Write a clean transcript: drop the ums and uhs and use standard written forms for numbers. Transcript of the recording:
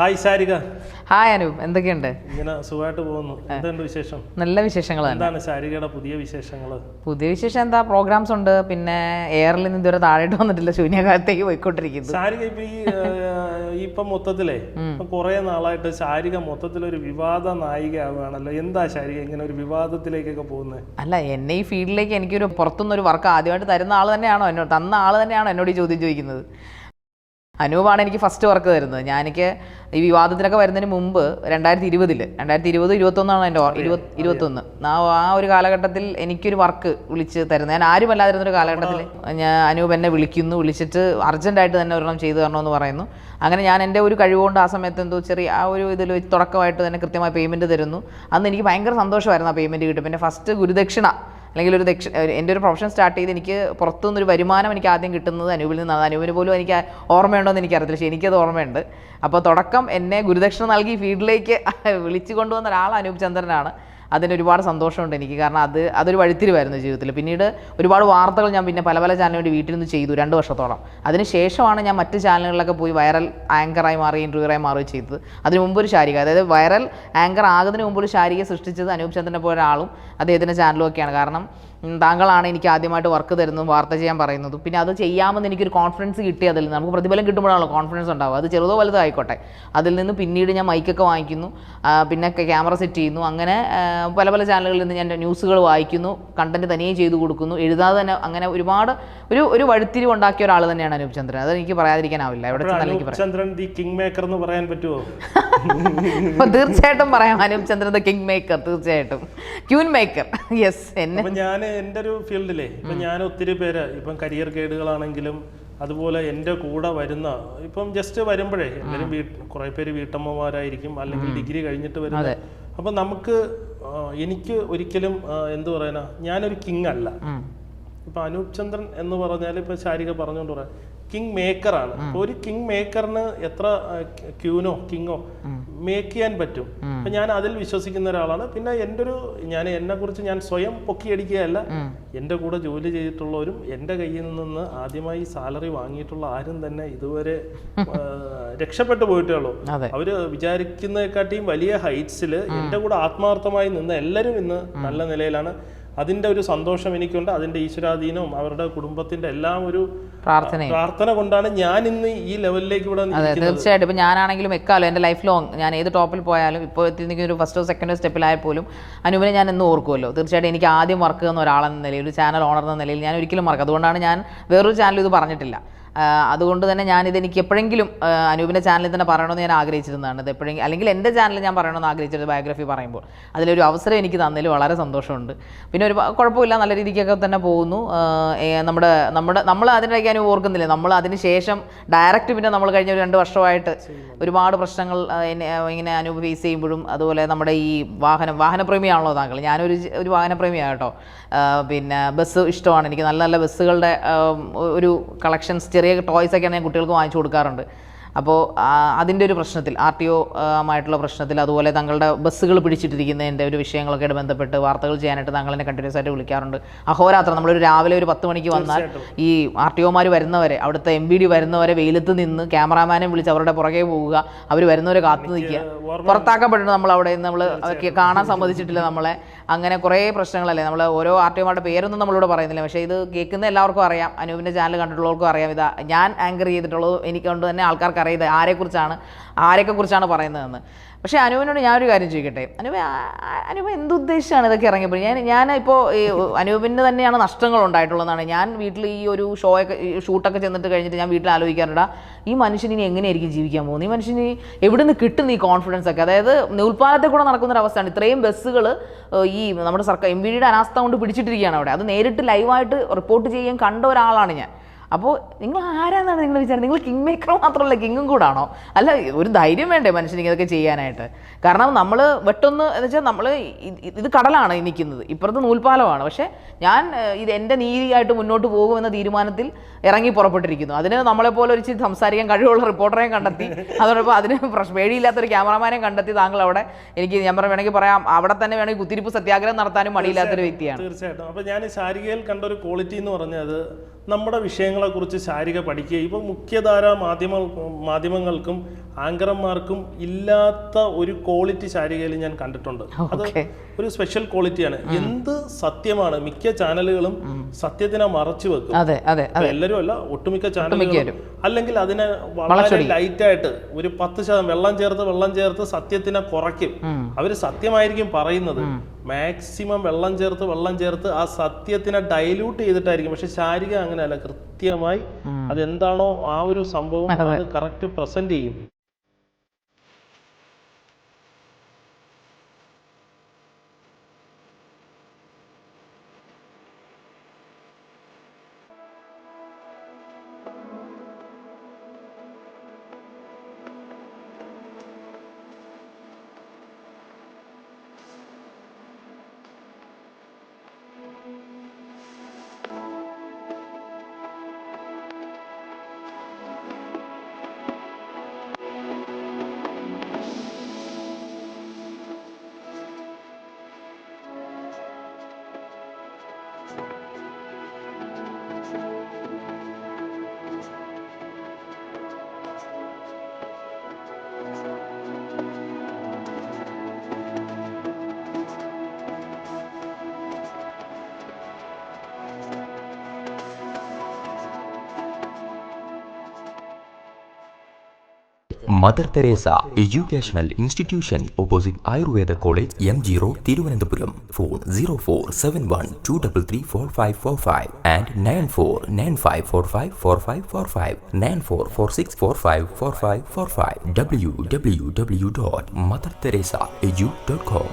Hi Sarika. Hi Anoop, എന്തൊക്കെയുണ്ട്? ഇങ്ങനെ സുഖമായിട്ട് പോകുന്നു. എന്തുണ്ട് വിശേഷം? നല്ല വിശേഷങ്ങൾ. എന്താണ് ശാരികയുടെ പുതിയ വിശേഷങ്ങൾ? പുതിയ വിശേഷം എന്താ, പ്രോഗ്രാംസ് ഉണ്ട്, പിന്നെ എയറിൽ നിന്ന് ഇതുവരെ താഴോട്ട് വന്നിട്ടില്ല, ശൂന്യകാലത്തേക്ക് പോയിക്കൊണ്ടിരിക്കുന്നു. ശാരിക ഇപ്പൊ മൊത്തത്തിലേ കുറെ നാളായിട്ട് ശാരിക മൊത്തത്തിലൊരു വിവാദ നായിക ആവുകയാണല്ലോ. എന്താ ശാരിക ഇങ്ങനെ ഒരു വിവാദത്തിലേക്കൊക്കെ പോകുന്നത്? അല്ല, എന്നെ ഈ ഫീൽഡിലേക്ക് എനിക്കൊരു പുറത്തുനിന്നൊരു വർക്ക് ആദ്യമായിട്ട് തരുന്ന ആൾ തന്നെയാണോ തന്ന ആൾ തന്നെയാണോ എന്നോട് ഈ ചോദ്യം ചോദിക്കുന്നത്? അനൂപാണ് എനിക്ക് ഫസ്റ്റ് വർക്ക് തരുന്നത്. എനിക്ക് ഈ വിവാദത്തിലൊക്കെ വരുന്നതിന് മുമ്പ് 2020-21 എൻ്റെ 21 ആ ഒരു കാലഘട്ടത്തിൽ എനിക്കൊരു വർക്ക് വിളിച്ച് തരുന്നത്, ഞാൻ ആരുമല്ലാതിരുന്നൊരു കാലഘട്ടത്തിൽ അനൂപ് എന്നെ വിളിച്ചിട്ട് അർജൻറ്റായിട്ട് തന്നെ ഒരെണ്ണം ചെയ്തു തരണമെന്ന് പറയുന്നു. അങ്ങനെ ഞാൻ എൻ്റെ ഒരു കഴിവുകൊണ്ട് ആ സമയത്ത് എന്തോ ചെറിയ ആ ഒരു ഇതിൽ തുടക്കമായിട്ട് തന്നെ കൃത്യമായി പേയ്മെൻറ്റ് തരുന്നു. അന്ന് എനിക്ക് ഭയങ്കര സന്തോഷമായിരുന്നു ആ പേയ്മെൻറ്റ് കിട്ടും. പിന്നെ ഫസ്റ്റ് ഗുരുദക്ഷിണ അല്ലെങ്കിൽ എൻ്റെ ഒരു പ്രൊഫഷൻ സ്റ്റാർട്ട് ചെയ്ത് എനിക്ക് പുറത്തുനിന്നൊരു വരുമാനം എനിക്ക് ആദ്യം കിട്ടുന്നത് അനൂപിൽ നിന്നാണ്. അനൂപിന് പോലും എനിക്ക് ഓർമ്മയുണ്ടോ എന്ന് എനിക്കറിയത്തില്ല, പക്ഷേ എനിക്കത് ഓർമ്മയുണ്ട്. അപ്പോൾ തുടക്കം എന്നെ ഗുരുദക്ഷിണ നൽകി ഫീൽഡിലേക്ക് വിളിച്ചു കൊണ്ടുവന്ന ഒരാൾ അനൂപ് ചന്ദ്രനാണ്. അതിന് ഒരുപാട് സന്തോഷമുണ്ട് എനിക്ക്, കാരണം അതൊരു വഴിത്തിരിവായിരുന്നു ജീവിതത്തിൽ. പിന്നീട് ഒരുപാട് വാർത്തകൾ ഞാൻ പിന്നെ പല ചാനലിന് വേണ്ടി വീട്ടിൽ നിന്ന് ചെയ്തു 2 വർഷത്തോളം. അതിന് ശേഷമാണ് ഞാൻ മറ്റ് ചാനലുകളിലൊക്കെ പോയി വൈറൽ ആങ്കറായി മാറി, ഇൻ്റർവ്യൂറായി മാറുകയും ചെയ്തത്. അതിന് മുമ്പ് ഒരു ശാരിക, അതായത് വൈറൽ ആങ്കർ ആകുന്നതിന് മുമ്പ് ഒരു ശാരികയെ സൃഷ്ടിച്ചത് അനൂപ് ചന്ദ്രനെ പോലെ ഒരാളും അദ്ദേഹത്തിൻ്റെ ചാനലും ഒക്കെയാണ്. കാരണം താങ്കളാണ് എനിക്ക് ആദ്യമായിട്ട് വർക്ക് തരുന്നതും വാർത്ത ചെയ്യാൻ പറയുന്നതും. പിന്നെ അത് ചെയ്യാമെന്ന് എനിക്കൊരു കോൺഫിഡൻസ് കിട്ടി. അതിൽ നിന്ന് നമുക്ക് പ്രതിഫലം കിട്ടുമ്പോഴാണല്ലോ കോൺഫിഡൻസ് ഉണ്ടാവുക. അത് ചെറുതോ വലുതോ ആയിക്കോട്ടെ. അതിൽ നിന്ന് പിന്നീട് ഞാൻ മൈക്കൊക്കെ വാങ്ങിക്കുന്നു, പിന്നെ ക്യാമറ സെറ്റ് ചെയ്യുന്നു. അങ്ങനെ പല ചാനലുകളിൽ നിന്ന് ഞാൻ ന്യൂസുകൾ വായിക്കുന്നു, കണ്ടന്റ് തനിയെ ചെയ്തു കൊടുക്കുന്നു, എഴുതാതെ തന്നെ. അങ്ങനെ ഒരുപാട് ഒരു വഴിത്തിരിവ് ഉണ്ടാക്കിയ ഒരാൾ തന്നെയാണ് അനൂപ് ചന്ദ്രൻ. അത് എനിക്ക് പറയാതിരിക്കാനാവില്ല. എവിടെ കിങ് മേക്കർ എന്ന് പറയാൻ പറ്റുമോ? തീർച്ചയായിട്ടും പറയാം, അനൂപ് ചന്ദ്രൻ ദ കിങ് മേക്കർ, തീർച്ചയായിട്ടും ക്യൂൻ മേക്കർ. യെസ്. ഞാൻ എൻ്റെ ഒരു ഫീൽഡിലെ ഇപ്പം ഞാൻ ഒത്തിരി പേര് ഇപ്പം കരിയർ ഗൈഡുകളാണെങ്കിലും അതുപോലെ എൻ്റെ കൂടെ വരുന്ന ഇപ്പം ജസ്റ്റ് വരുമ്പോഴേ എല്ലാവരും കുറേ പേര് വീട്ടമ്മമാരായിരിക്കും, അല്ലെങ്കിൽ ഡിഗ്രി കഴിഞ്ഞിട്ട് വരുന്നത്. അപ്പം എനിക്ക് ഒരിക്കലും എന്ത് പറയാനാ, ഞാനൊരു കിങ് അല്ല. ഇപ്പം അനൂപ് ചന്ദ്രൻ എന്ന് പറഞ്ഞാൽ ഇപ്പം ശാരിക പറഞ്ഞുകൊണ്ട് പറയാം കിങ് മേക്കറാണ്. ഒരു കിങ് മേക്കറിന് എത്ര ക്യൂനോ കിങ്ങോ മേക്ക് ചെയ്യാൻ പറ്റും. അപ്പം ഞാൻ അതിൽ വിശ്വസിക്കുന്ന ഒരാളാണ്. പിന്നെ എന്നെ കുറിച്ച് ഞാൻ സ്വയം പൊക്കിയടിക്കുകയല്ല, എൻ്റെ കൂടെ ജോലി ചെയ്തിട്ടുള്ളവരും എൻ്റെ കയ്യിൽ നിന്ന് ആദ്യമായി സാലറി വാങ്ങിയിട്ടുള്ള ആരും തന്നെ ഇതുവരെ രക്ഷപ്പെട്ടു പോയിട്ടേ ഉള്ളൂ. അവര് വിചാരിക്കുന്നതിനെക്കാട്ടിയും വലിയ ഹൈറ്റ്സിൽ എൻ്റെ കൂടെ ആത്മാർത്ഥമായി നിന്ന് എല്ലാവരും ഇന്ന് നല്ല നിലയിലാണ്. അതിന്റെ ഒരു സന്തോഷം എനിക്കുണ്ട്. അതിന്റെ ഈശ്വരാധീനവും അവരുടെ കുടുംബത്തിന്റെ എല്ലാം ഒരു പ്രാർത്ഥന കൊണ്ടാണ് ഞാൻ ഇന്ന് ഈ ലെവലിലേക്ക് ഇവിടെ. തീർച്ചയായിട്ടും. ഇപ്പം ഞാനാണെങ്കിലും എക്കാലം എൻ്റെ ലൈഫ് ലോങ് ഞാൻ ഏത് ടോപ്പിൽ പോയാലും ഇപ്പോൾ ഒരു ഫസ്റ്റോ സെക്കൻഡോ സ്റ്റെപ്പിലായാൽ പോലും അനൂപിനെ ഞാൻ എന്നും ഓർക്കുമല്ലോ. തീർച്ചയായിട്ടും എനിക്ക് ആദ്യം വർക്ക് ചെയ്യുന്ന ഒരാളെന്ന നിലയിൽ, ഒരു ചാനൽ ഓണർ എന്ന നിലയിൽ ഞാൻ ഒരിക്കലും മറക്കും. അതുകൊണ്ടാണ് ഞാൻ വേറൊരു ചാനൽ ഇത് പറഞ്ഞിട്ടില്ല. അതുകൊണ്ട് തന്നെ എനിക്ക് എപ്പോഴെങ്കിലും അനൂപിൻ്റെ ചാനലിൽ തന്നെ പറയണമെന്ന് ഞാൻ ആഗ്രഹിച്ചിരുന്നതാണ്. ഇത് എപ്പോഴെങ്കിലും അല്ലെങ്കിൽ എൻ്റെ ചാനലിൽ ഞാൻ പറയണമെന്ന് ആഗ്രഹിച്ചത് ബയോഗ്രഫി പറയുമ്പോൾ അതിലൊരു അവസരം എനിക്ക് തന്നതിൽ വളരെ സന്തോഷമുണ്ട്. പിന്നെ കുഴപ്പമില്ല, നല്ല രീതിക്കൊക്കെ തന്നെ പോകുന്നു. നമ്മൾ അതിനിടയ്ക്ക് അനുഭവം ഓർക്കുന്നില്ല. നമ്മൾ അതിന് ശേഷം ഡയറക്റ്റ് പിന്നെ നമ്മൾ കഴിഞ്ഞ ഒരു 2 വർഷമായിട്ട് ഒരുപാട് പ്രശ്നങ്ങൾ ഇങ്ങനെ അനൂപ് ഫേസ് ചെയ്യുമ്പോഴും, അതുപോലെ നമ്മുടെ ഈ വാഹനപ്രേമിയാണല്ലോ താങ്കൾ. ഞാനൊരു വാഹനപ്രേമിയാണ് കേട്ടോ. പിന്നെ ബസ് ഇഷ്ടമാണ് എനിക്ക്. നല്ല ബസ്സുകളുടെ ഒരു കളക്ഷൻസ്, ചെറിയ ടോയ്സൊക്കെയാണ് ഞാൻ കുട്ടികൾക്ക് വാങ്ങിച്ചു കൊടുക്കാറുണ്ട്. അപ്പോൾ അതിൻ്റെ ഒരു പ്രശ്നത്തിൽ, RTO ആയിട്ടുള്ള പ്രശ്നത്തിൽ, അതുപോലെ തങ്ങളുടെ ബസ്സുകൾ പിടിച്ചിട്ടിരിക്കുന്നതിൻ്റെ ഒരു വിഷയങ്ങളൊക്കെ ബന്ധപ്പെട്ട് വാർത്തകൾ ചെയ്യാനായിട്ട് താങ്കൾ എന്നെ കണ്ടിന്യൂസ് ആയിട്ട് വിളിക്കാറുണ്ട്. അഹോരാത്രം നമ്മളൊരു രാവിലെ ഒരു 10 മണിക്ക് വന്നാൽ ഈ RTOമാർ വരുന്നവരെ, അവിടുത്തെ MVD വരുന്നവരെ വെയിലത്ത് നിന്ന് ക്യാമറാമാനെ വിളിച്ച് അവരുടെ പുറകെ പോവുക, അവർ വരുന്നവരെ കാത്തു നിൽക്കുക. പുറത്താക്കപ്പെട്ടിട്ട് നമ്മൾ കാണാൻ സമ്മതിച്ചിട്ടില്ല നമ്മളെ. അങ്ങനെ കുറേ പ്രശ്നങ്ങളല്ലേ. നമ്മൾ ഓരോ RTOമാരുടെ പേരൊന്നും നമ്മളിവിടെ പറയുന്നില്ല, പക്ഷേ ഇത് കേൾക്കുന്ന എല്ലാവർക്കും അറിയാം, അനൂപിൻ്റെ ചാനൽ കണ്ടിട്ടുള്ളവർക്കും അറിയാം. ഇതാ ഞാൻ ആങ്കർ ചെയ്തിട്ടുള്ളത് എനിക്കൊണ്ട് തന്നെ ആൾക്കാർക്ക് അറിയാം ആരെയൊക്കെ കുറിച്ചാണ് പറയുന്നതെന്ന്. പക്ഷേ അനൂപിനോട് ഞാനൊരു കാര്യം ചോദിക്കട്ടെ, അനൂപ് എന്തുദ്ദേശിച്ചാണ് ഇതൊക്കെ ഇറങ്ങിയപ്പോൾ? ഞാനിപ്പോൾ അനൂപിന് തന്നെയാണ് നഷ്ടങ്ങൾ ഉണ്ടായിട്ടുള്ളതാണ്. ഞാൻ വീട്ടിൽ ഈ ഒരു ഷൂട്ടൊക്കെ ചെന്നിട്ട് കഴിഞ്ഞിട്ട് ഞാൻ വീട്ടിൽ ആലോചിക്കാറുണ്ട്, ഈ മനുഷ്യന് ഇനി എങ്ങനെയായിരിക്കും ജീവിക്കാൻ പോകുന്നത്? ഈ മനുഷ്യന് എവിടെ നിന്ന് കിട്ടുന്ന ഈ കോൺഫിഡൻസ് ഒക്കെ? അതായത് നൂൽപ്പാലത്തെ കൂടെ നടക്കുന്നൊരവസ്ഥയാണ്. ഇത്രയും ബസ്സുകൾ ഈ നമ്മുടെ സർക്കാർ MVDയുടെ അനാസ്ഥ കൊണ്ട് പിടിച്ചിട്ടിരിക്കുകയാണ് അവിടെ. അത് നേരിട്ട് ലൈവായിട്ട് റിപ്പോർട്ട് ചെയ്യാൻ കണ്ട ഒരാളാണ് ഞാൻ. അപ്പോൾ നിങ്ങൾ ആരാന്നാണ് നിങ്ങൾ വിചാരം? നിങ്ങൾ കിങ് മേക്കർ മാത്രമല്ല, കിങ്ങും കൂടാണോ? അല്ല, ഒരു ധൈര്യം വേണ്ടേ മനുഷ്യന് ഇതൊക്കെ ചെയ്യാനായിട്ട്? കാരണം നമ്മൾ വെട്ടൊന്ന് എന്ന് വെച്ചാൽ ഇത് കടലാണ് നിൽക്കുന്നത്, ഇപ്പുറത്ത് നൂൽപ്പാലമാണ്. പക്ഷേ ഞാൻ ഇത് എൻ്റെ നീതിയായിട്ട് മുന്നോട്ട് പോകുമെന്ന തീരുമാനത്തിൽ ഇറങ്ങി പുറപ്പെട്ടിരിക്കുന്നു. അതിന് നമ്മളെപ്പോലെ ഒരു സംസാരിക്കാൻ കഴിവുള്ള റിപ്പോർട്ടറെയും കണ്ടെത്തി, അതോടൊപ്പം അതിന് പേടിയില്ലാത്തൊരു ക്യാമറമാനെ കണ്ടെത്തി താങ്കൾ അവിടെ ഞാൻ വേണമെങ്കിൽ പറയാം, അവിടെ തന്നെ വേണമെങ്കിൽ കുത്തിരിപ്പ് സത്യാഗ്രഹം നടത്താനും മടിയില്ലാത്തൊരു വ്യക്തിയാണ്. തീർച്ചയായിട്ടും. അപ്പോൾ ഞാൻ ശാരികയിൽ കണ്ട ഒരു ക്വാളിറ്റി എന്ന് പറഞ്ഞത്, നമ്മുടെ വിഷയങ്ങളെക്കുറിച്ച് ശാരിക പഠിക്കുക. ഇപ്പോൾ മുഖ്യധാര മാധ്യമങ്ങൾക്കും ആങ്കർമാർക്കും ഇല്ലാത്ത ഒരു ക്വാളിറ്റി ശാരികയിൽ ഞാൻ കണ്ടിട്ടുണ്ട്. അത് ഒരു സ്പെഷ്യൽ ക്വാളിറ്റിയാണ്. എന്ത് സത്യമാണ് മിക്ക ചാനലുകളും സത്യത്തിനെ മറച്ചു വെക്കും. എല്ലാവരും അല്ല, ഒട്ടുമിക്ക ചാനലുകളും. അല്ലെങ്കിൽ അതിനെ വളരെ ലൈറ്റായിട്ട് ഒരു 10% വെള്ളം ചേർത്ത് സത്യത്തിനെ കുറയ്ക്കും. അവര് സത്യമായിരിക്കും പറയുന്നത്, മാക്സിമം വെള്ളം ചേർത്ത് ആ സത്യത്തിനെ ഡൈല്യൂട്ട് ചെയ്തിട്ടായിരിക്കും. പക്ഷെ ശാരിക അങ്ങനെയല്ല, കൃത്യമായി അതെന്താണോ ആ ഒരു സംഭവം അത് കറക്റ്റ് പ്രസന്റ് ചെയ്യും. Mother Teresa educational institution opposite Ayurveda college MG Road, Thiruvananthapuram. Phone 047123344545 and 9495454545 9446454545 www.motherteresaedu.com.